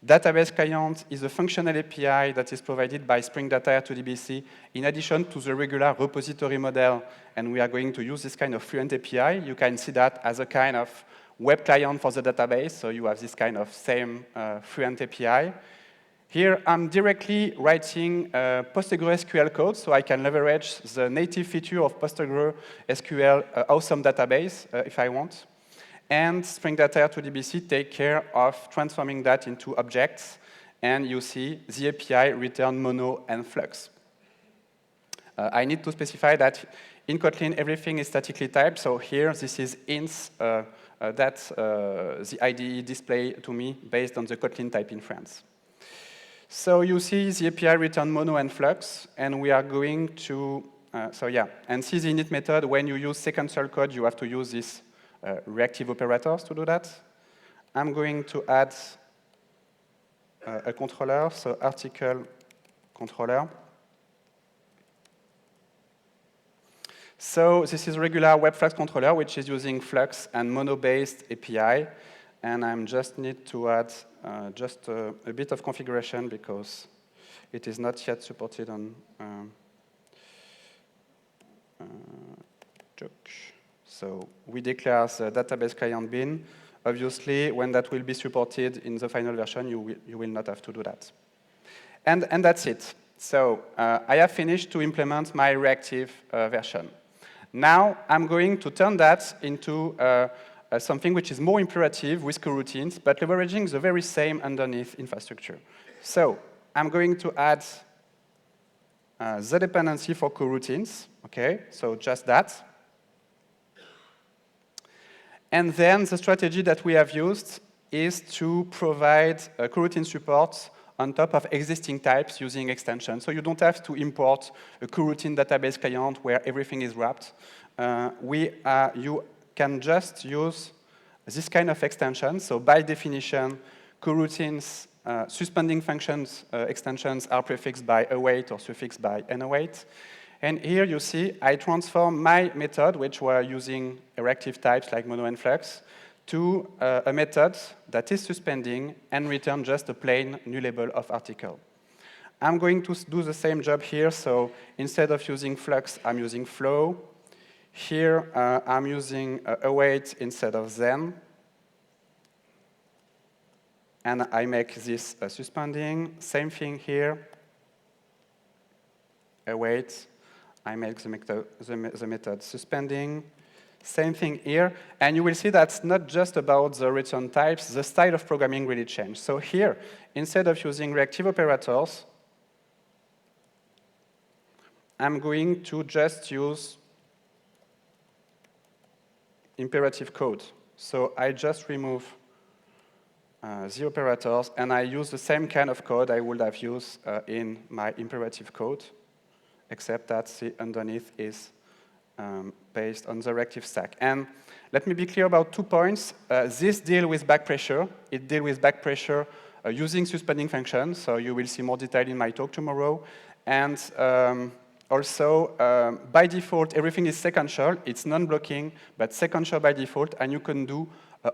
Database client is a functional API that is provided by Spring Data R2DBC in addition to the regular repository model, and we are going to use this kind of Fluent API. You can see that as a kind of web client for the database, so you have this kind of same Fluent API. Here, I'm directly writing PostgreSQL code, so I can leverage the native feature of PostgreSQL awesome database if I want. And Spring Data R2DBC take care of transforming that into objects, and you see the API return mono and flux. I need to specify that in Kotlin, everything is statically typed, so here this is ints that the IDE display to me based on the Kotlin type in France. So you see the API return mono and flux, and we are going to, and see the init method. When you use sequential code, you have to use these reactive operators to do that. I'm going to add a controller, so article controller. So this is regular web flux controller, which is using Flux and mono-based API. And I just need to add just a bit of configuration because it is not yet supported on So we declare the database client bin. Obviously, when that will be supported in the final version, you will not have to do that. And that's it. So I have finished to implement my reactive version. Now I'm going to turn that into something which is more imperative with coroutines, but leveraging the very same underneath infrastructure. So I'm going to add the dependency for coroutines. Okay, so just that. And then the strategy that we have used is to provide coroutine support on top of existing types using extensions. So you don't have to import a coroutine database client where everything is wrapped. You can just use this kind of extension. So by definition, coroutines, suspending functions extensions are prefixed by await or suffixed by nawait. And here you see I transform my method, which were using reactive types like mono and flux, to a method that is suspending and return just a plain nullable of article. I'm going to do the same job here. So instead of using flux, I'm using flow. Here, I'm using await instead of then. And I make this suspending. Same thing here. Await. I make the method suspending. Same thing here. And you will see that's not just about the return types. The style of programming really changed. So here, instead of using reactive operators, I'm going to just use imperative code. So I just remove the operators, and I use the same kind of code I would have used in my imperative code, except that the underneath is based on the reactive stack. And let me be clear about 2 points. This deals with back pressure. It deals with back pressure using suspending functions, so you will see more detail in my talk tomorrow. And also, by default, everything is sequential. It's non-blocking, but sequential by default, and you can do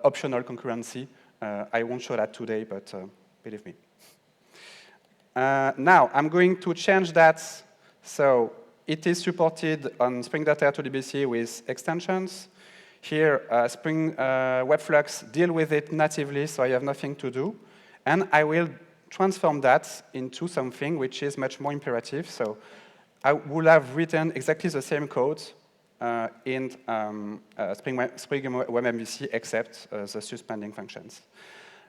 optional concurrency. I won't show that today, but believe me. Now, I'm going to change that. So it is supported on Spring Data RTDBC with extensions. Here, Spring Webflux deal with it natively, so I have nothing to do. And I will transform that into something which is much more imperative. So I would have written exactly the same code in Spring WebMVC, except the suspending functions.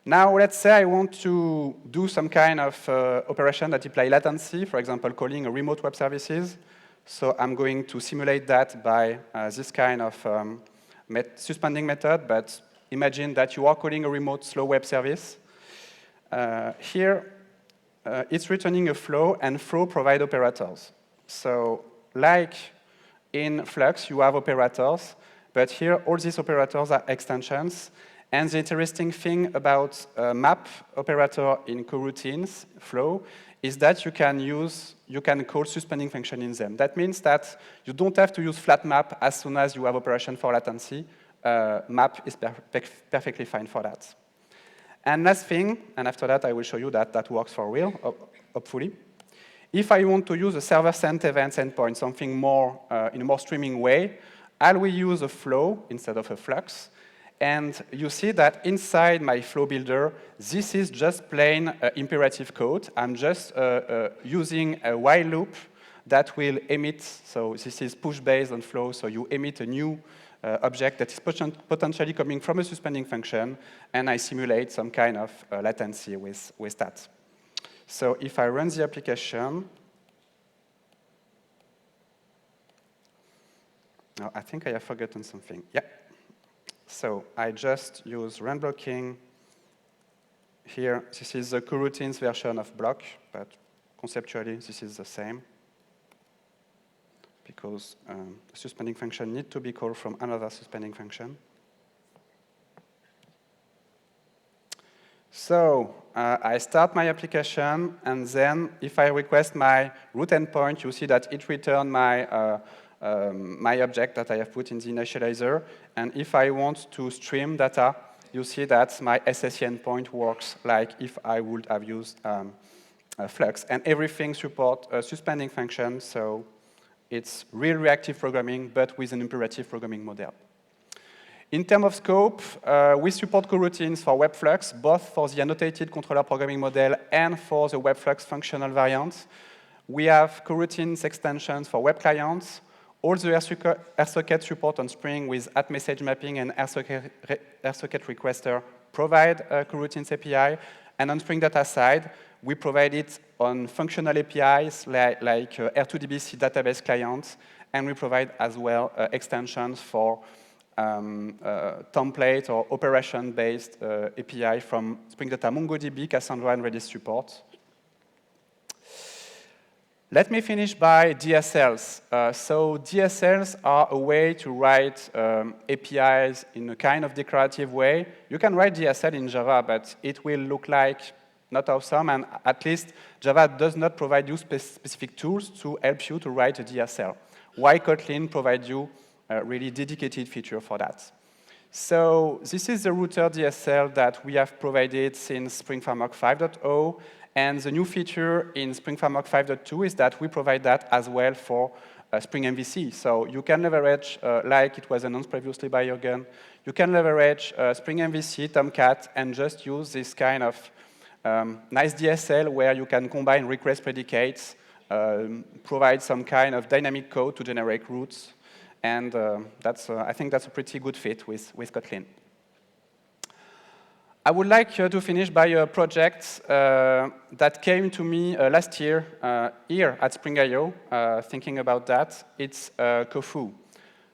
Now, let's say I want to do some kind of operation that apply latency, for example, calling a remote web services. So I'm going to simulate that by this kind of suspending method, but imagine that you are calling a remote slow web service. Here, it's returning a flow, and flow provide operators. So like in Flux, you have operators, but here all these operators are extensions. And the interesting thing about map operator in coroutines flow is that you can call suspending function in them. That means that you don't have to use flat map as soon as you have operation for latency. Map is perfectly fine for that. And last thing, and after that I will show you that that works for real, hopefully. If I want to use a server-sent events endpoint, something more in a more streaming way, I will use a flow instead of a flux. And you see that inside my flow builder, this is just plain imperative code. I'm just using a while loop that will emit. So this is push-based on flow, so you emit a new object that is potentially coming from a suspending function, and I simulate some kind of latency with that. So if I run the application, oh, I think I have forgotten something. Yeah. So I just use run blocking. Here, this is the coroutines version of block, but conceptually, this is the same. Because the suspending function needs to be called from another suspending function. So I start my application, and then if I request my root endpoint, you see that it returns my my object that I have put in the initializer. And if I want to stream data, you see that my SSE endpoint works like if I would have used Flux. And everything supports a suspending function, so it's real reactive programming, but with an imperative programming model. In terms of scope, we support coroutines for WebFlux, both for the annotated controller programming model and for the WebFlux functional variant. We have coroutines extensions for web clients. All the RSocket support on Spring with @message mapping and RSocket requester provide coroutines API. And on Spring Data side, we provide it on functional APIs like R2DBC database clients, and we provide as well extensions for template or operation-based API from Spring Data MongoDB, Cassandra, and Redis support. Let me finish by DSLs. So DSLs are a way to write APIs in a kind of declarative way. You can write DSL in Java, but it will look like not awesome, and at least Java does not provide you specific tools to help you to write a DSL. Why Kotlin provides you a really dedicated feature for that. So this is the router DSL that we have provided since Spring Framework 5.0, and the new feature in Spring Framework 5.2 is that we provide that as well for Spring MVC. So you can leverage, like it was announced previously by Juergen, you can leverage Spring MVC, Tomcat, and just use this kind of nice DSL where you can combine request predicates, provide some kind of dynamic code to generate routes, and I think that's a pretty good fit with Kotlin. I would like to finish by a project that came to me last year here at Spring.io, thinking about that. It's Kofu.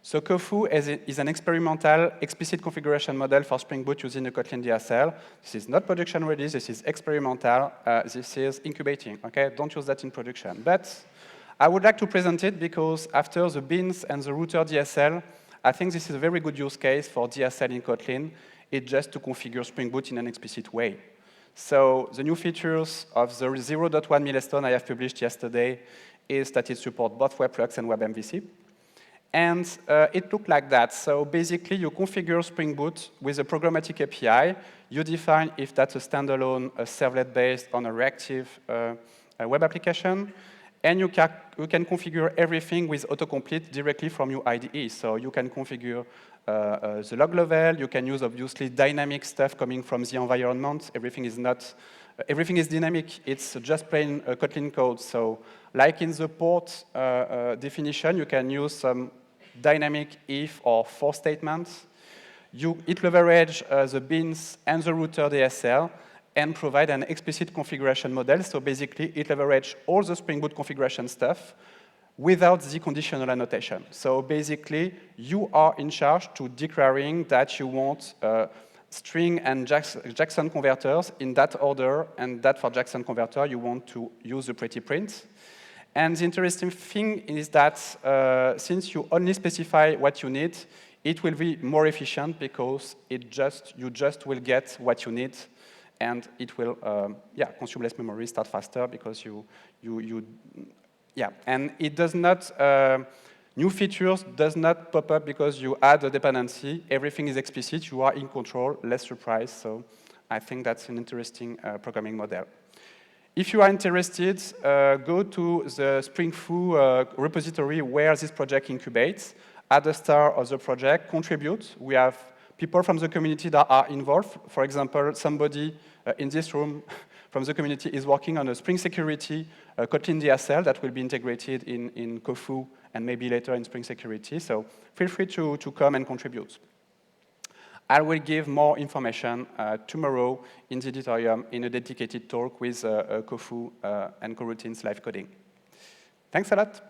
So Kofu is an experimental explicit configuration model for Spring Boot using the Kotlin DSL. This is not production ready, this is experimental, this is incubating, okay? Don't use that in production. But I would like to present it because after the beans and the router DSL, I think this is a very good use case for DSL in Kotlin. It's just to configure Spring Boot in an explicit way. So the new features of the 0.1 milestone I have published yesterday is that it supports both WebFlux and WebMVC. And it looked like that. So basically, you configure Spring Boot with a programmatic API. You define if that's a standalone, a servlet-based, on a reactive web application. And you can configure everything with autocomplete directly from your IDE. So you can configure the log level. You can use, obviously, dynamic stuff coming from the environment. Everything is dynamic. It's just plain Kotlin code. So like in the port definition, you can use some dynamic if or for statements. It leverages the beans and the router DSL and provide an explicit configuration model. So basically, it leverages all the Spring Boot configuration stuff without the conditional annotation. So basically, you are in charge to declaring that you want string and Jackson converters in that order, and that for Jackson converter, you want to use the pretty print. And the interesting thing is that since you only specify what you need, it will be more efficient because you just will get what you need, and it will consume less memory, start faster because and it does not, new features does not pop up because you add a dependency. Everything is explicit, you are in control, less surprise. So I think that's an interesting programming model. If you are interested, go to the Spring Foo repository where this project incubates, add a star of the project, contribute. We have people from the community that are involved. For example, somebody in this room from the community is working on a Spring Security Kotlin DSL that will be integrated in Kofu and maybe later in Spring Security. So feel free to come and contribute. I will give more information tomorrow in the auditorium in a dedicated talk with Kofu and Coroutines live coding. Thanks a lot.